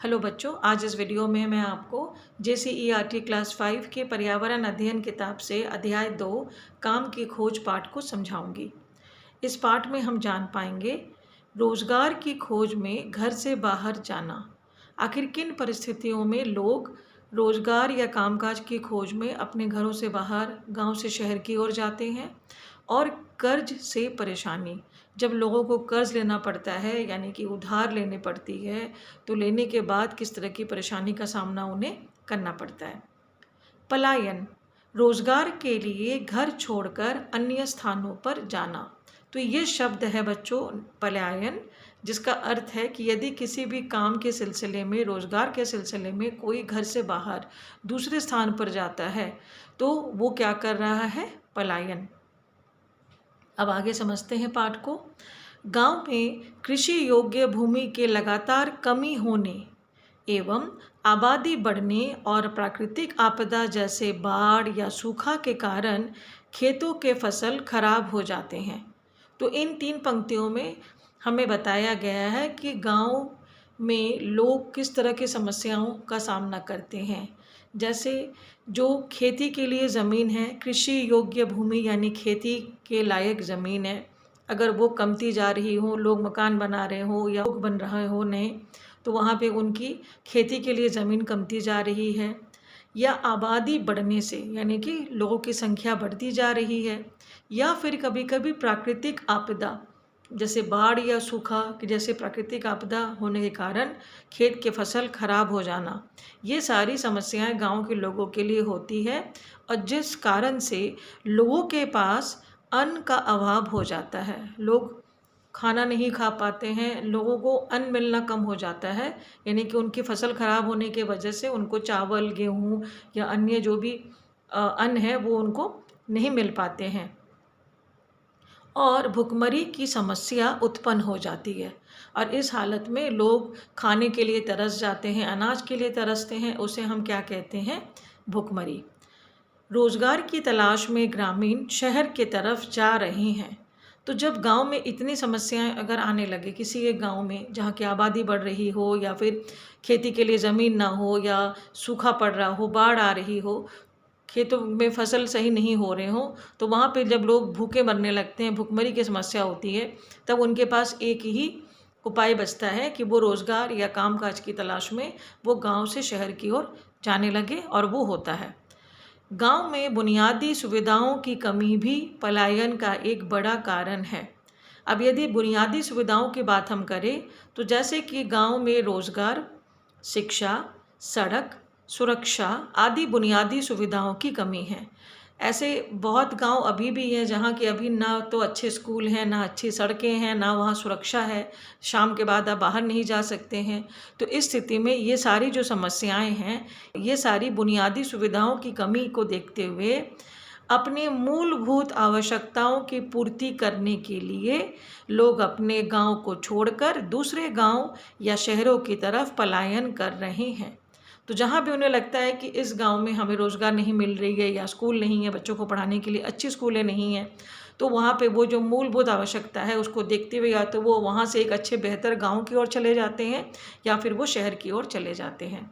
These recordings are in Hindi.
हेलो बच्चों, आज इस वीडियो में मैं आपको JCERT क्लास 5 के पर्यावरण अध्ययन किताब से अध्याय 2 काम की खोज पाठ को समझाऊंगी। इस पाठ में हम जान पाएंगे रोजगार की खोज में घर से बाहर जाना। आखिर किन परिस्थितियों में लोग रोजगार या कामकाज की खोज में अपने घरों से बाहर गांव से शहर की ओर जाते हैं। और कर्ज से परेशानी, जब लोगों को कर्ज लेना पड़ता है यानी कि उधार लेनी पड़ती है, तो लेने के बाद किस तरह की परेशानी का सामना उन्हें करना पड़ता है। पलायन, रोजगार के लिए घर छोड़कर अन्य स्थानों पर जाना। तो ये शब्द है बच्चों पलायन, जिसका अर्थ है कि यदि किसी भी काम के सिलसिले में, रोजगार के सिलसिले में कोई घर से बाहर दूसरे स्थान पर जाता है तो वो क्या कर रहा है? पलायन। अब आगे समझते हैं पाठ को। गांव में कृषि योग्य भूमि के लगातार कमी होने एवं आबादी बढ़ने और प्राकृतिक आपदा जैसे बाढ़ या सूखा के कारण खेतों के फसल खराब हो जाते हैं। तो इन 3 पंक्तियों में हमें बताया गया है कि गांव में लोग किस तरह की समस्याओं का सामना करते हैं। जैसे जो खेती के लिए ज़मीन है, कृषि योग्य भूमि यानी खेती के लायक ज़मीन है, अगर वो कमती जा रही हो, लोग मकान बना रहे हो या लोग बन रहे हो नए, तो वहाँ पे उनकी खेती के लिए ज़मीन कमती जा रही है। या आबादी बढ़ने से यानी कि लोगों की संख्या बढ़ती जा रही है। या फिर कभी कभी प्राकृतिक आपदा जैसे बाढ़ या सूखा कि जैसे प्राकृतिक आपदा होने के कारण खेत के फसल खराब हो जाना, ये सारी समस्याएं गांव के लोगों के लिए होती है। और जिस कारण से लोगों के पास अन्न का अभाव हो जाता है, लोग खाना नहीं खा पाते हैं, लोगों को अन्न मिलना कम हो जाता है, यानी कि उनकी फसल खराब होने के वजह से उनको चावल, गेहूँ या अन्य जो भी अन्न है वो उनको नहीं मिल पाते हैं और भुखमरी की समस्या उत्पन्न हो जाती है। और इस हालत में लोग खाने के लिए तरस जाते हैं, अनाज के लिए तरसते हैं, उसे हम क्या कहते हैं? भुखमरी। रोजगार की तलाश में ग्रामीण शहर की तरफ जा रहे हैं। तो जब गांव में इतनी समस्याएं अगर आने लगे, किसी एक गांव में जहां की आबादी बढ़ रही हो या फिर खेती के लिए ज़मीन ना हो या सूखा पड़ रहा हो, बाढ़ आ रही हो, खेतों में फसल सही नहीं हो रहे हो, तो वहाँ पे जब लोग भूखे मरने लगते हैं, भुखमरी की समस्या होती है, तब उनके पास एक ही उपाय बचता है कि वो रोज़गार या कामकाज की तलाश में वो गांव से शहर की ओर जाने लगे, और वो होता है। गांव में बुनियादी सुविधाओं की कमी भी पलायन का एक बड़ा कारण है। अब यदि बुनियादी सुविधाओं की बात हम करें तो जैसे कि गांव में रोज़गार, शिक्षा, सड़क, सुरक्षा आदि बुनियादी सुविधाओं की कमी है। ऐसे बहुत गांव अभी भी हैं जहां कि अभी ना तो अच्छे स्कूल हैं, ना अच्छी सड़कें हैं, ना वहां सुरक्षा है, शाम के बाद आप बाहर नहीं जा सकते हैं। तो इस स्थिति में ये सारी जो समस्याएं हैं, ये सारी बुनियादी सुविधाओं की कमी को देखते हुए अपने मूलभूत आवश्यकताओं की पूर्ति करने के लिए लोग अपने गांव को छोड़कर दूसरे गांव या शहरों की तरफ पलायन कर रहे हैं। तो जहाँ भी उन्हें लगता है कि इस गांव में हमें रोज़गार नहीं मिल रही है या स्कूल नहीं है, बच्चों को पढ़ाने के लिए अच्छी स्कूलें नहीं हैं, तो वहाँ पे वो जो मूलभूत आवश्यकता है उसको देखते हुए या तो वो वहाँ से एक अच्छे बेहतर गांव की ओर चले जाते हैं या फिर वो शहर की ओर चले जाते हैं।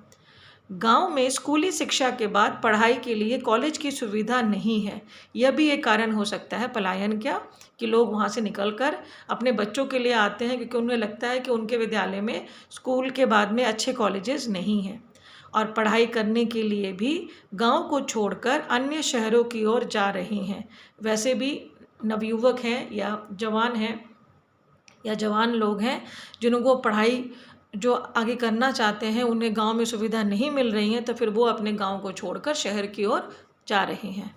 गांव में स्कूली शिक्षा के बाद पढ़ाई के लिए कॉलेज की सुविधा नहीं है। यह भी एक कारण हो सकता है पलायन क्या, कि लोग वहाँ से निकलकर अपने बच्चों के लिए आते हैं क्योंकि उन्हें लगता है कि उनके विद्यालय में स्कूल के बाद में अच्छे कॉलेजेस नहीं हैं। और पढ़ाई करने के लिए भी गांव को छोड़कर अन्य शहरों की ओर जा रहे हैं। वैसे भी नवयुवक हैं या जवान हैं या जवान लोग हैं जिनको पढ़ाई जो आगे करना चाहते हैं, उन्हें गांव में सुविधा नहीं मिल रही है, तो फिर वो अपने गांव को छोड़कर शहर की ओर जा रहे हैं।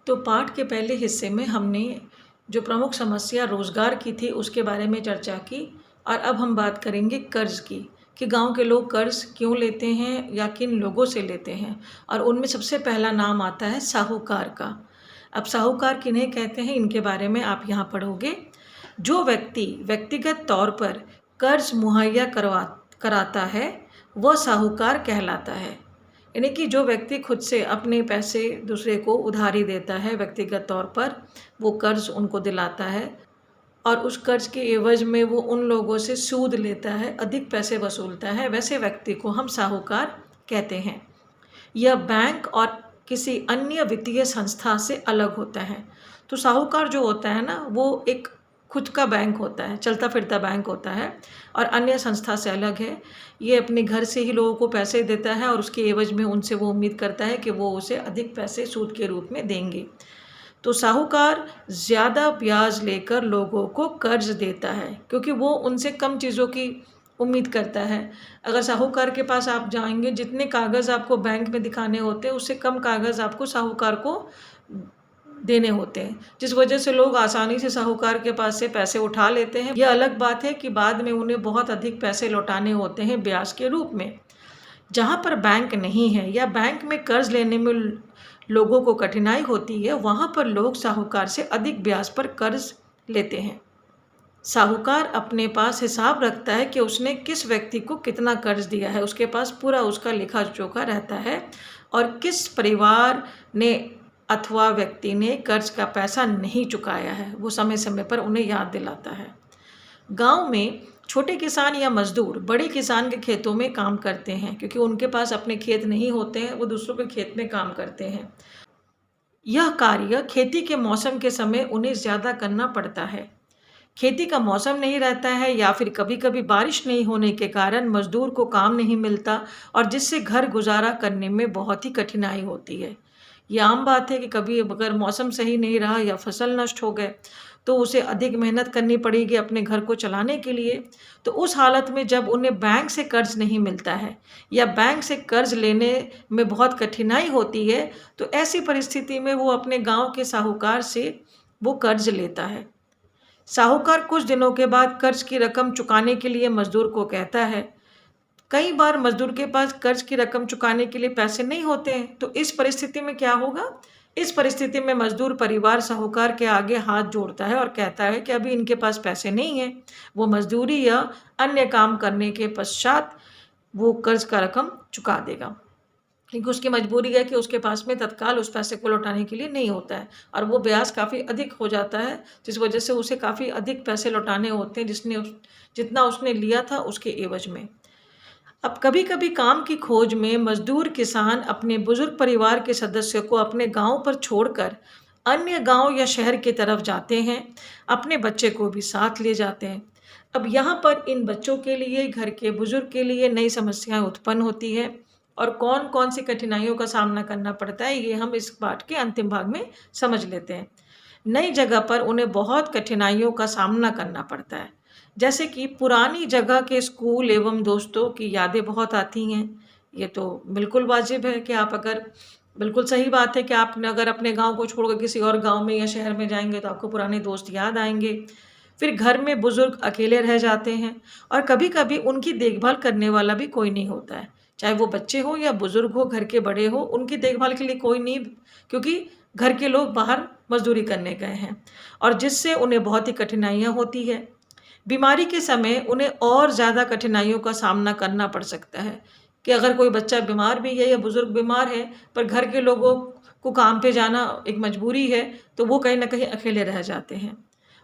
तो पाठ के पहले हिस्से में हमने जो प्रमुख समस्या रोजगार की थी उसके बारे में चर्चा की, और अब हम बात करेंगे कर्ज की, कि गांव के लोग कर्ज क्यों लेते हैं या किन लोगों से लेते हैं। और उनमें सबसे पहला नाम आता है साहूकार का। अब साहूकार किन्हें कहते हैं, इनके बारे में आप यहाँ पढ़ोगे। जो व्यक्ति व्यक्तिगत तौर पर कर्ज मुहैया कराता है वह साहूकार कहलाता है। यानी कि जो व्यक्ति खुद से अपने पैसे दूसरे को उधारी देता है, व्यक्तिगत तौर पर वो कर्ज उनको दिलाता है, और उस कर्ज के एवज में वो उन लोगों से सूद लेता है, अधिक पैसे वसूलता है, वैसे व्यक्ति को हम साहूकार कहते हैं। यह बैंक और किसी अन्य वित्तीय संस्था से अलग होता है। तो साहूकार जो होता है ना, वो एक खुद का बैंक होता है, चलता फिरता बैंक होता है और अन्य संस्था से अलग है। ये अपने घर से ही लोगों को पैसे देता है और उसके एवज में उनसे वो उम्मीद करता है कि वो उसे अधिक पैसे सूद के रूप में देंगे। तो साहूकार ज़्यादा ब्याज लेकर लोगों को कर्ज देता है, क्योंकि वो उनसे कम चीज़ों की उम्मीद करता है। अगर साहूकार के पास आप जाएंगे, जितने कागज़ आपको बैंक में दिखाने होते हैं उससे कम कागज़ आपको साहूकार को देने होते हैं, जिस वजह से लोग आसानी से साहूकार के पास से पैसे उठा लेते हैं। यह अलग बात है कि बाद में उन्हें बहुत अधिक पैसे लौटाने होते हैं ब्याज के रूप में। जहाँ पर बैंक नहीं है या बैंक में कर्ज लेने में लोगों को कठिनाई होती है, वहाँ पर लोग साहूकार से अधिक ब्याज पर कर्ज लेते हैं। साहूकार अपने पास हिसाब रखता है कि उसने किस व्यक्ति को कितना कर्ज दिया है, उसके पास पूरा उसका लेखा जोखा रहता है और किस परिवार ने अथवा व्यक्ति ने कर्ज का पैसा नहीं चुकाया है, वो समय समय पर उन्हें याद दिलाता है। गांव में छोटे किसान या मजदूर बड़े किसान के खेतों में काम करते हैं, क्योंकि उनके पास अपने खेत नहीं होते हैं, वो दूसरों के खेत में काम करते हैं। यह कार्य खेती के मौसम के समय उन्हें ज़्यादा करना पड़ता है। खेती का मौसम नहीं रहता है या फिर कभी कभी बारिश नहीं होने के कारण मजदूर को काम नहीं मिलता और जिससे घर गुजारा करने में बहुत ही कठिनाई होती है। ये आम बात है कि कभी अगर मौसम सही नहीं रहा या फसल नष्ट हो गए तो उसे अधिक मेहनत करनी पड़ेगी अपने घर को चलाने के लिए। तो उस हालत में जब उन्हें बैंक से कर्ज नहीं मिलता है या बैंक से कर्ज लेने में बहुत कठिनाई होती है, तो ऐसी परिस्थिति में वो अपने गांव के साहूकार से वो कर्ज लेता है। साहूकार कुछ दिनों के बाद कर्ज की रकम चुकाने के लिए मजदूर को कहता है। कई बार मजदूर के पास कर्ज की रकम चुकाने के लिए पैसे नहीं होते हैं, तो इस परिस्थिति में क्या होगा? इस परिस्थिति में मजदूर परिवार साहूकार के आगे हाथ जोड़ता है और कहता है कि अभी इनके पास पैसे नहीं हैं, वो मजदूरी या अन्य काम करने के पश्चात वो कर्ज का रकम चुका देगा, क्योंकि उसकी मजबूरी है कि उसके पास में तत्काल उस पैसे को लौटाने के लिए नहीं होता है और वो ब्याज काफ़ी अधिक हो जाता है, जिस वजह से उसे काफ़ी अधिक पैसे लौटाने होते हैं जितना उसने लिया था उसके एवज में। अब कभी कभी काम की खोज में मजदूर किसान अपने बुजुर्ग परिवार के सदस्य को अपने गांव पर छोड़कर अन्य गांव या शहर की तरफ जाते हैं, अपने बच्चे को भी साथ ले जाते हैं। अब यहाँ पर इन बच्चों के लिए, घर के बुजुर्ग के लिए नई समस्याएं उत्पन्न होती है और कौन कौन सी कठिनाइयों का सामना करना पड़ता है, ये हम इस पाठ के अंतिम भाग में समझ लेते हैं। नई जगह पर उन्हें बहुत कठिनाइयों का सामना करना पड़ता है, जैसे कि पुरानी जगह के स्कूल एवं दोस्तों की यादें बहुत आती हैं। ये तो बिल्कुल वाजिब है कि आप अगर, बिल्कुल सही बात है कि आपने अगर अपने गांव को छोड़कर किसी और गांव में या शहर में जाएंगे तो आपको पुराने दोस्त याद आएंगे। फिर घर में बुजुर्ग अकेले रह जाते हैं और कभी कभी उनकी देखभाल करने वाला भी कोई नहीं होता है, चाहे वो बच्चे हो या बुजुर्ग हो, घर के बड़े हो, उनकी देखभाल के लिए कोई नहीं, क्योंकि घर के लोग बाहर मजदूरी करने गए हैं और जिससे उन्हें बहुत ही कठिनाइयाँ होती है। बीमारी के समय उन्हें और ज़्यादा कठिनाइयों का सामना करना पड़ सकता है कि अगर कोई बच्चा बीमार भी है या बुजुर्ग बीमार है पर घर के लोगों को काम पे जाना एक मजबूरी है, तो वो कहीं ना कहीं अकेले रह जाते हैं।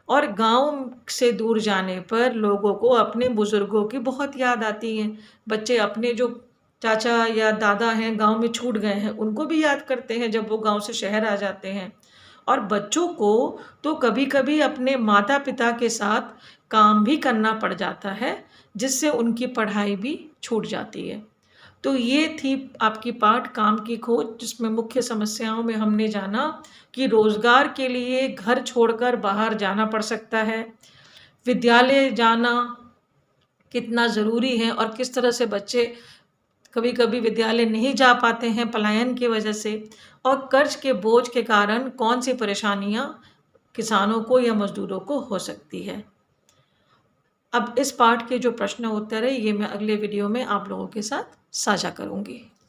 और गांव से दूर जाने पर लोगों को अपने बुजुर्गों की बहुत याद आती है। बच्चे अपने जो चाचा या दादा हैं गांव में छूट गए हैं उनको भी याद करते हैं जब वो गांव से शहर आ जाते हैं। और बच्चों को तो कभी कभी अपने माता पिता के साथ काम भी करना पड़ जाता है, जिससे उनकी पढ़ाई भी छूट जाती है। तो ये थी आपकी पाठ काम की खोज, जिसमें मुख्य समस्याओं में हमने जाना कि रोज़गार के लिए घर छोड़कर बाहर जाना पड़ सकता है, विद्यालय जाना कितना ज़रूरी है और किस तरह से बच्चे कभी कभी विद्यालय नहीं जा पाते हैं पलायन की वजह से, और कर्ज के बोझ के कारण कौन सी परेशानियां किसानों को या मजदूरों को हो सकती है। अब इस पाठ के जो प्रश्न उत्तर है ये मैं अगले वीडियो में आप लोगों के साथ साझा करूंगी।